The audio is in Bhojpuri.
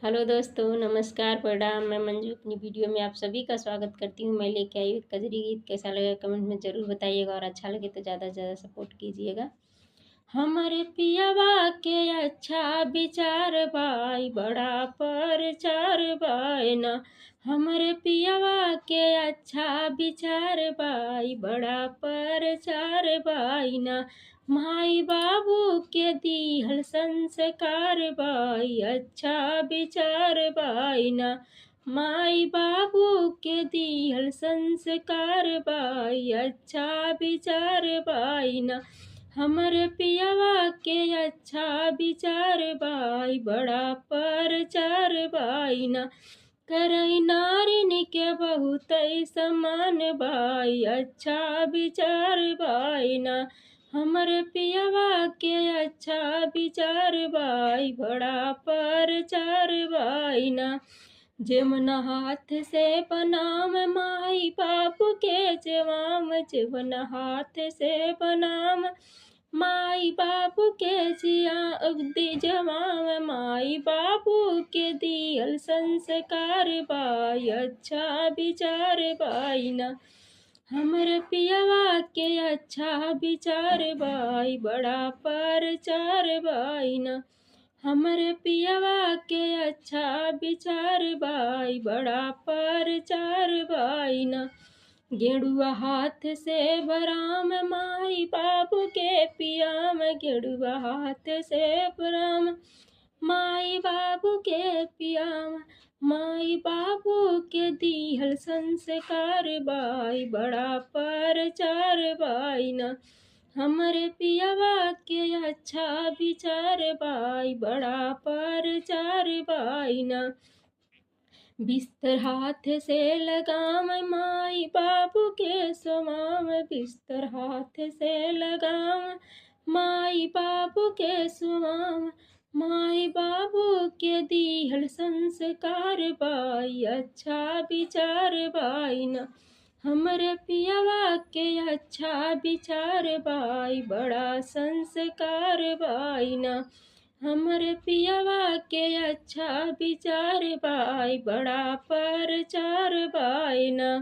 हेलो दोस्तों, नमस्कार, प्रणाम। मैं मंजू अपनी वीडियो में आप सभी का स्वागत करती हूँ। मैं लेके आई हूँ कजरी गीत। कैसा लगा कमेंट में ज़रूर बताइएगा और अच्छा लगे तो ज़्यादा से ज़्यादा सपोर्ट कीजिएगा। हमरे पियवा के अच्छा विचार बाई बड़ा परचार बाई ना। हमरे पियवा के अच्छा विचार बाई बड़ा परचार बाई ना। माई बाबू के दिहल संस्कार बाई अच्छा विचार बाई ना। माई बाबू के दिहल संस्कार बाई अच्छा विचार बाई ना। हमरे पियवा के अच्छा विचार बाई बड़ा परचार बाई ना। करई नारिन के बहुत समान बाई अच्छा विचार बाई ना। हमरे पियवा के अच्छा विचार बाई बड़ा परचार बाई ना। जेमना हाथ से बनाम माई बाबू के जवाम, जेमना हाथ से बनाम माई बाबू के जिया दी जवाम। माई बाबू के दियल संस्कार बाई अच्छा विचार बाई ना। हमरे पियवा के अच्छा विचार बाई बड़ा परचार बाई ना। हमरे पियवा के अच्छा विचार बाई बड़ा परचार बाई ना। गेड़ुआ हाथ से बराम माई बाबू के पियाम, गेड़ुआ हाथ से बराम माई बाबू के पियाम। माई बाबू के दिहल संस्कार बाई बड़ा परचार बाई ना। हमरे पियवा के अच्छा विचार बाई बड़ा परचार बाई ना। बिस्तर हाथ से लगाम माई बाबू के स्वाम, बिस्तर हाथ से लगाम माई बाबू के स्वाम। माई बाबू के दिहल संस्कार बाई अच्छा विचार बाई ना। हमरे पियवा के अच्छा विचार बाई बड़ा संस्कार बाई ना। हमरे पियवा के अच्छा विचार बाई बड़ा परचार बाई ना।